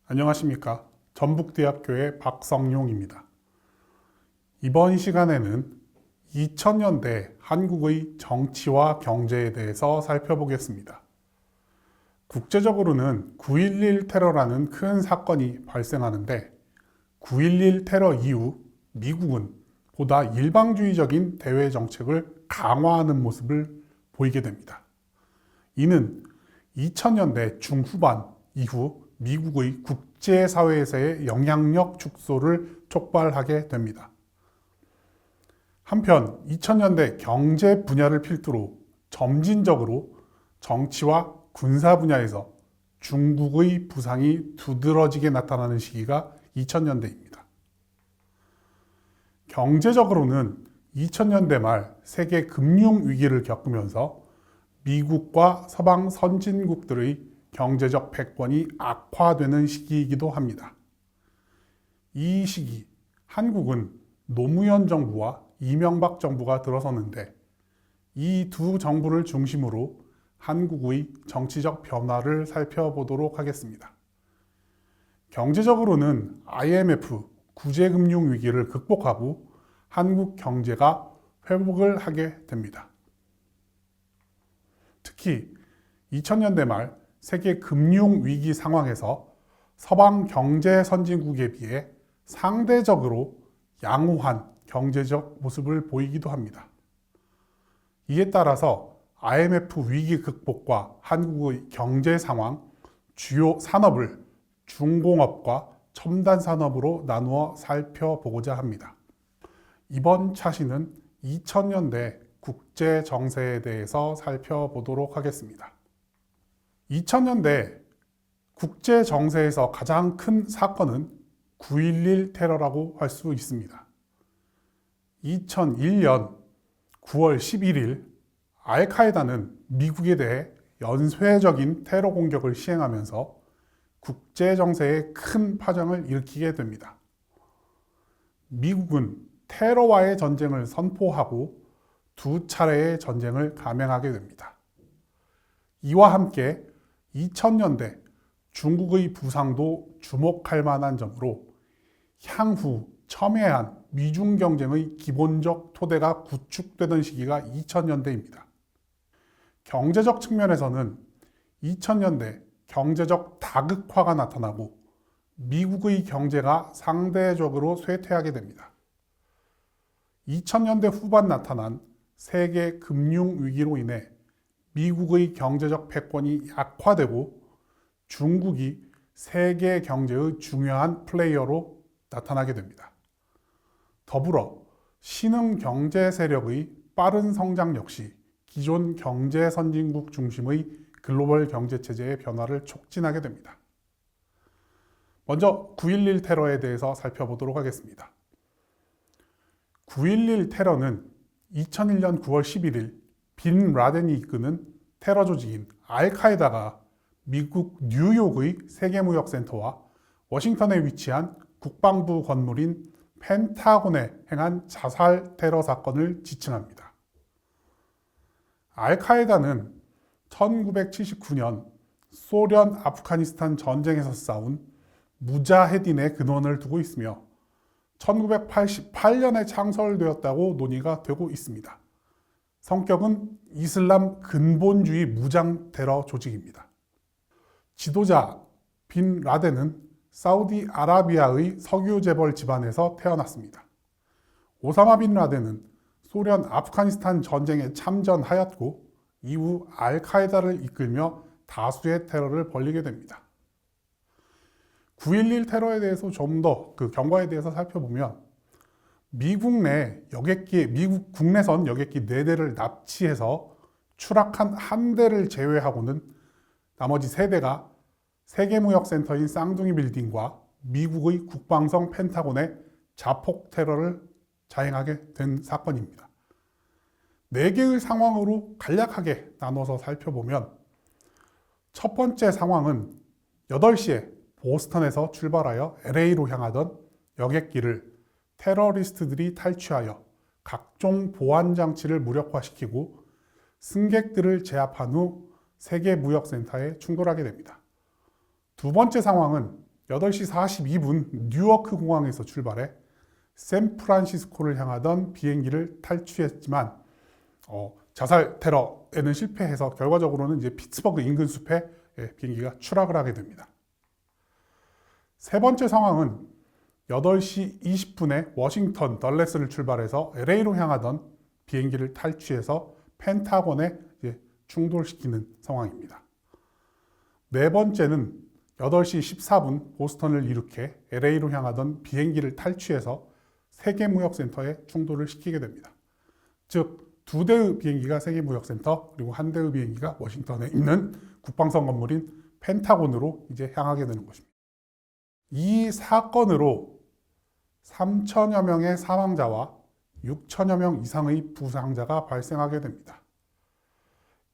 안녕하십니까. 전북대학교의 박성용입니다. 이번 시간에는 2000년대 한국의 정치와 경제에 대해서 살펴보겠습니다. 국제적으로는 9.11 테러라는 큰 사건이 발생하는데 9.11 테러 이후 미국은 보다 일방주의적인 대외 정책을 강화하는 모습을 보이게 됩니다. 이는 2000년대 중후반 이후 미국의 국제사회에서의 영향력 축소를 촉발하게 됩니다. 한편 2000년대 경제 분야를 필두로 점진적으로 정치와 군사 분야에서 중국의 부상이 두드러지게 나타나는 시기가 2000년대입니다. 경제적으로는 2000년대 말 세계 금융 위기를 겪으면서 미국과 서방 선진국들의 경제적 패권이 악화되는 시기이기도 합니다. 이 시기 한국은 노무현 정부와 이명박 정부가 들어섰는데 이 두 정부를 중심으로 한국의 정치적 변화를 살펴보도록 하겠습니다. 경제적으로는 IMF 구제금융 위기를 극복하고 한국 경제가 회복을 하게 됩니다. 특히 2000년대 말 세계 금융 위기 상황에서 서방 경제 선진국에 비해 상대적으로 양호한 경제적 모습을 보이기도 합니다. 이에 따라서 IMF 위기 극복과 한국의 경제 상황, 주요 산업을 중공업과 첨단 산업으로 나누어 살펴보고자 합니다. 이번 차시는 2000년대 국제 정세에 대해서 살펴보도록 하겠습니다. 2000년대 국제 정세에서 가장 큰 사건은 9.11 테러라고 할 수 있습니다. 2001년 9월 11일 알카에다는 미국에 대해 연쇄적인 테러 공격을 시행하면서 국제 정세에 큰 파장을 일으키게 됩니다. 미국은 테러와의 전쟁을 선포하고 두 차례의 전쟁을 감행하게 됩니다. 이와 함께 2000년대 중국의 부상도 주목할 만한 점으로 향후 첨예한 미중 경쟁의 기본적 토대가 구축되던 시기가 2000년대입니다. 경제적 측면에서는 2000년대 경제적 다극화가 나타나고 미국의 경제가 상대적으로 쇠퇴하게 됩니다. 2000년대 후반 나타난 세계 금융 위기로 인해 미국의 경제적 패권이 약화되고 중국이 세계 경제의 중요한 플레이어로 나타나게 됩니다. 더불어 신흥 경제 세력의 빠른 성장 역시 기존 경제 선진국 중심의 글로벌 경제 체제의 변화를 촉진하게 됩니다. 먼저 9.11 테러에 대해서 살펴보도록 하겠습니다. 9.11 테러는 2001년 9월 11일 빈 라덴이 이끄는 테러 조직인 알카에다가 미국 뉴욕의 세계무역센터와 워싱턴에 위치한 국방부 건물인 펜타곤에 행한 자살 테러 사건을 지칭합니다. 알카에다는 1979년 소련 아프가니스탄 전쟁에서 싸운 무자헤딘의 근원을 두고 있으며 1988년에 창설되었다고 논의가 되고 있습니다. 성격은 이슬람 근본주의 무장 테러 조직입니다. 지도자 빈 라덴은 사우디아라비아의 석유 재벌 집안에서 태어났습니다. 오사마 빈 라덴은 소련 아프가니스탄 전쟁에 참전하였고 이후 알카에다를 이끌며 다수의 테러를 벌이게 됩니다. 9.11 테러에 대해서 좀 더 그 경과에 대해서 살펴보면 미국 국내선 여객기 4대를 납치해서 추락한 한 대를 제외하고는 나머지 3대가 세계무역센터인 쌍둥이 빌딩과 미국의 국방성 펜타곤에 자폭 테러를 자행하게 된 사건입니다. 4개의 상황으로 간략하게 나눠서 살펴보면 첫 번째 상황은 8시에 보스턴에서 출발하여 LA로 향하던 여객기를 테러리스트들이 탈취하여 각종 보안 장치를 무력화시키고 승객들을 제압한 후 세계무역센터에 충돌하게 됩니다. 두 번째 상황은 8시 42분 뉴워크 공항에서 출발해 샌프란시스코를 향하던 비행기를 탈취했지만 자살 테러에는 실패해서 결과적으로는 이제 피츠버그 인근 숲에 비행기가 추락을 하게 됩니다. 세 번째 상황은 8시 20분에 워싱턴 덜레스를 출발해서 LA로 향하던 비행기를 탈취해서 펜타곤에 충돌시키는 상황입니다. 네 번째는 8시 14분 보스턴을 이륙해 LA로 향하던 비행기를 탈취해서 세계무역센터에 충돌을 시키게 됩니다. 즉, 2대의 비행기가 세계무역센터 그리고 1대의 비행기가 워싱턴에 있는 국방성 건물인 펜타곤으로 이제 향하게 되는 것입니다. 이 사건으로 3천여 명의 사망자와 6천여 명 이상의 부상자가 발생하게 됩니다.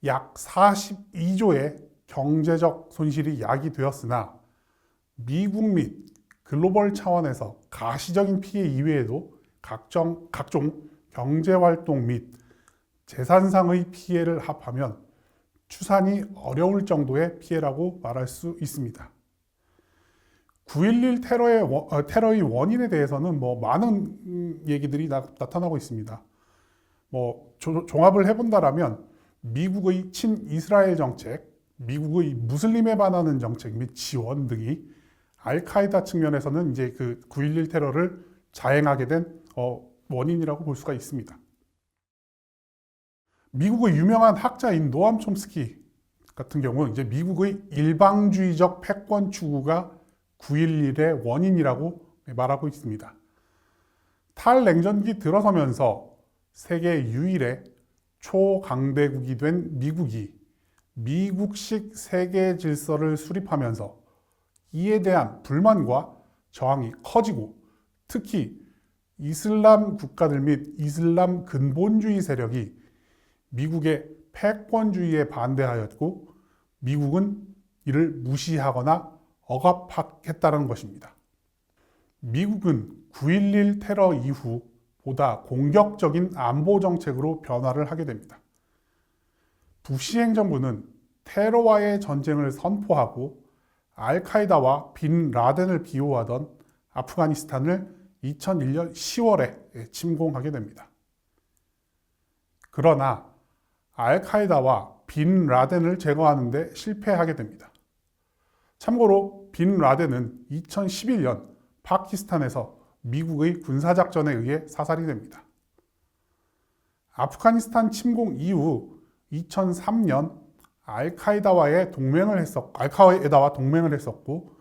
약 42조의 경제적 손실이 야기되었으나 미국 및 글로벌 차원에서 가시적인 피해 이외에도 각종 경제활동 및 재산상의 피해를 합하면 추산이 어려울 정도의 피해라고 말할 수 있습니다. 9.11 테러의 원인에 대해서는 많은 얘기들이 나타나고 있습니다. 종합을 해본다라면 미국의 친이스라엘 정책, 미국의 무슬림에 반하는 정책 및 지원 등이 알카에다 측면에서는 이제 그 9.11 테러를 자행하게 된 원인이라고 볼 수가 있습니다. 미국의 유명한 학자인 노암 촘스키 같은 경우는 이제 미국의 일방주의적 패권 추구가 9.11의 원인이라고 말하고 있습니다. 탈냉전기 들어서면서 세계 유일의 초강대국이 된 미국이 미국식 세계 질서를 수립하면서 이에 대한 불만과 저항이 커지고 특히 이슬람 국가들 및 이슬람 근본주의 세력이 미국의 패권주의에 반대하였고 미국은 이를 무시하거나 억압했다는 것입니다. 미국은 9.11 테러 이후 보다 공격적인 안보 정책으로 변화를 하게 됩니다. 부시 행정부는 테러와의 전쟁을 선포하고 알카에다와 빈 라덴을 비호하던 아프가니스탄을 2001년 10월에 침공하게 됩니다. 그러나 알카에다와 빈 라덴을 제거하는 데 실패하게 됩니다. 참고로 빈 라덴은 2011년 파키스탄에서 미국의 군사작전에 의해 사살이 됩니다. 아프가니스탄 침공 이후 2003년 알카에다와 동맹을 했었고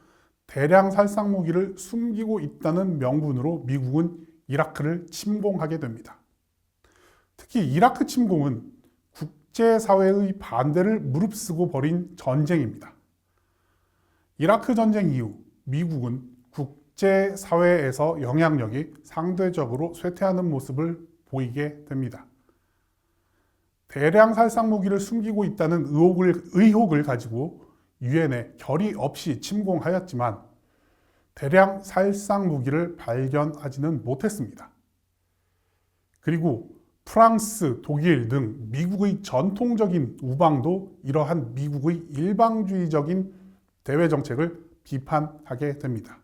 대량 살상 무기를 숨기고 있다는 명분으로 미국은 이라크를 침공하게 됩니다. 특히 이라크 침공은 국제사회의 반대를 무릅쓰고 벌인 전쟁입니다. 이라크 전쟁 이후 미국은 국제사회에서 영향력이 상대적으로 쇠퇴하는 모습을 보이게 됩니다. 대량 살상 무기를 숨기고 있다는 의혹을 가지고 유엔에 결의 없이 침공하였지만 대량 살상 무기를 발견하지는 못했습니다. 그리고 프랑스, 독일 등 미국의 전통적인 우방도 이러한 미국의 일방주의적인 대외 정책을 비판하게 됩니다.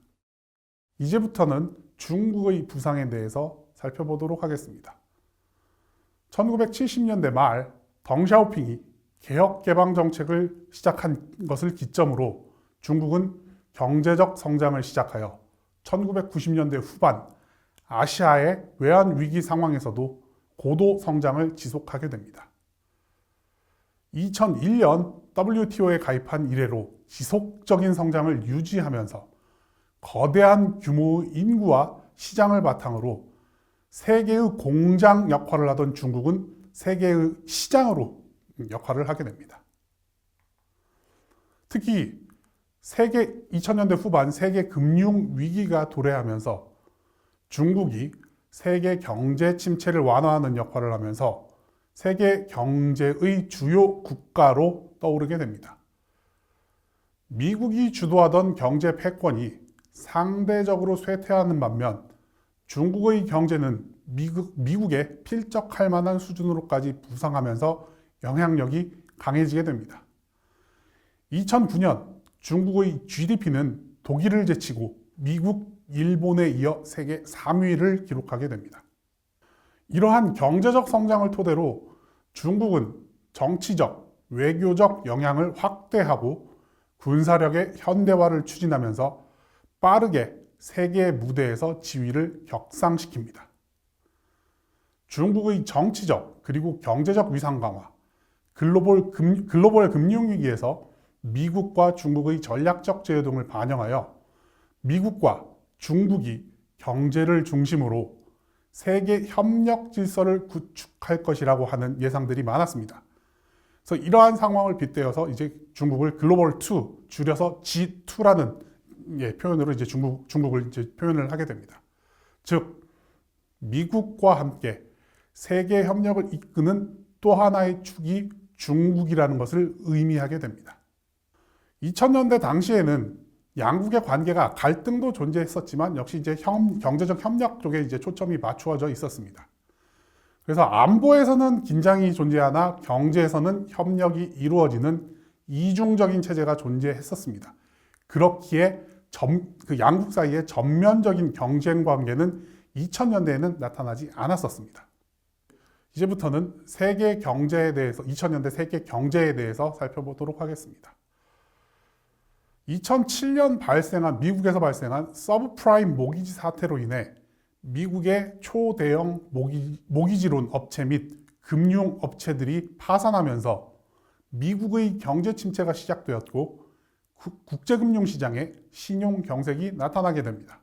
이제부터는 중국의 부상에 대해서 살펴보도록 하겠습니다. 1970년대 말 덩샤오핑이 개혁 개방 정책을 시작한 것을 기점으로 중국은 경제적 성장을 시작하여 1990년대 후반 아시아의 외환 위기 상황에서도 고도 성장을 지속하게 됩니다. 2001년 WTO에 가입한 이래로 지속적인 성장을 유지하면서 거대한 규모의 인구와 시장을 바탕으로 세계의 공장 역할을 하던 중국은 세계의 시장으로 역할을 하게 됩니다. 특히 2000년대 후반 세계 금융 위기가 도래하면서 중국이 세계 경제 침체를 완화하는 역할을 하면서 세계 경제의 주요 국가로 떠오르게 됩니다. 미국이 주도하던 경제 패권이 상대적으로 쇠퇴하는 반면 중국의 경제는 미국에 필적할 만한 수준으로까지 부상하면서 영향력이 강해지게 됩니다. 2009년 중국의 GDP는 독일을 제치고 미국, 일본에 이어 세계 3위를 기록하게 됩니다. 이러한 경제적 성장을 토대로 중국은 정치적, 외교적 영향을 확대하고 군사력의 현대화를 추진하면서 빠르게 세계 무대에서 지위를 격상시킵니다. 중국의 정치적 그리고 경제적 위상 강화, 글로벌 금융위기에서 미국과 중국의 전략적 제휴 등을 반영하여 미국과 중국이 경제를 중심으로 세계 협력 질서를 구축할 것이라고 하는 예상들이 많았습니다. 그래서 이러한 상황을 빗대어서 이제 중국을 글로벌 2, 줄여서 G2라는 표현으로 이제 중국을 이제 표현을 하게 됩니다. 즉, 미국과 함께 세계 협력을 이끄는 또 하나의 축이 중국이라는 것을 의미하게 됩니다. 2000년대 당시에는 양국의 관계가 갈등도 존재했었지만 역시 이제 경제적 협력 쪽에 이제 초점이 맞추어져 있었습니다. 그래서 안보에서는 긴장이 존재하나 경제에서는 협력이 이루어지는 이중적인 체제가 존재했었습니다. 그렇기에 그 양국 사이의 전면적인 경쟁 관계는 2000년대에는 나타나지 않았었습니다. 이제부터는 세계 경제에 대해서 2000년대 세계 경제에 대해서 살펴보도록 하겠습니다. 2007년 미국에서 발생한 서브프라임 모기지 사태로 인해 미국의 초대형 모기지론 업체 및 금융 업체들이 파산하면서 미국의 경제 침체가 시작되었고 국제금융시장에 신용 경색이 나타나게 됩니다.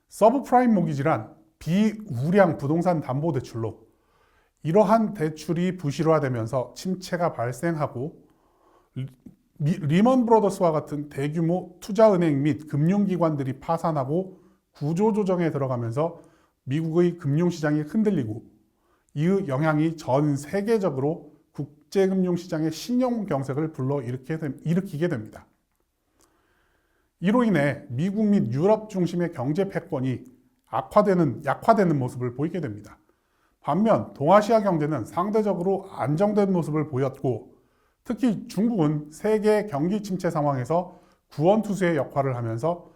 서브프라임 모기지란 비우량 부동산 담보대출로 이러한 대출이 부실화되면서 침체가 발생하고 리먼 브러더스와 같은 대규모 투자은행 및 금융기관들이 파산하고 구조조정에 들어가면서 미국의 금융시장이 흔들리고 이의 영향이 전 세계적으로 국제금융시장의 신용경색을 불러일으키게 됩니다. 이로 인해 미국 및 유럽 중심의 경제 패권이 약화되는 모습을 보이게 됩니다. 반면 동아시아 경제는 상대적으로 안정된 모습을 보였고 특히 중국은 세계 경기 침체 상황에서 구원투수의 역할을 하면서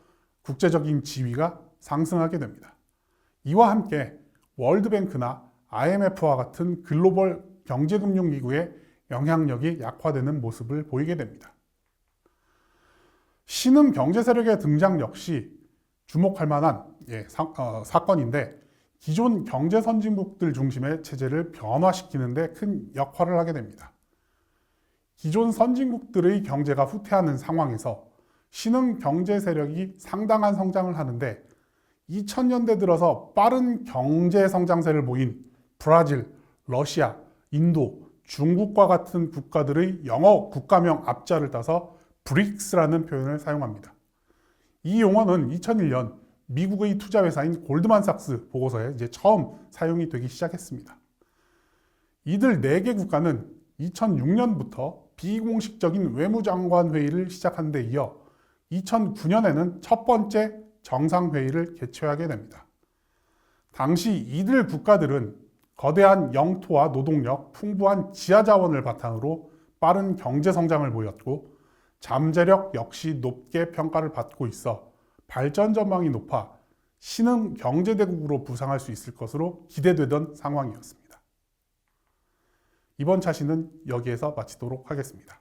국제적인 지위가 상승하게 됩니다. 이와 함께 월드뱅크나 IMF와 같은 글로벌 경제금융기구의 영향력이 약화되는 모습을 보이게 됩니다. 신흥 경제 세력의 등장 역시 주목할 만한 사건인데 기존 경제 선진국들 중심의 체제를 변화시키는 데 큰 역할을 하게 됩니다. 기존 선진국들의 경제가 후퇴하는 상황에서 신흥 경제 세력이 상당한 성장을 하는데 2000년대 들어서 빠른 경제 성장세를 보인 브라질, 러시아, 인도, 중국과 같은 국가들의 영어 국가명 앞자를 따서 브릭스라는 표현을 사용합니다. 이 용어는 2001년 미국의 투자회사인 골드만삭스 보고서에 이제 처음 사용이 되기 시작했습니다. 이들 4개 국가는 2006년부터 비공식적인 외무장관 회의를 시작한 데 이어 2009년에는 첫 번째 정상회의를 개최하게 됩니다. 당시 이들 국가들은 거대한 영토와 노동력, 풍부한 지하자원을 바탕으로 빠른 경제 성장을 보였고 잠재력 역시 높게 평가를 받고 있어 발전 전망이 높아 신흥 경제대국으로 부상할 수 있을 것으로 기대되던 상황이었습니다. 이번 차시는 여기에서 마치도록 하겠습니다.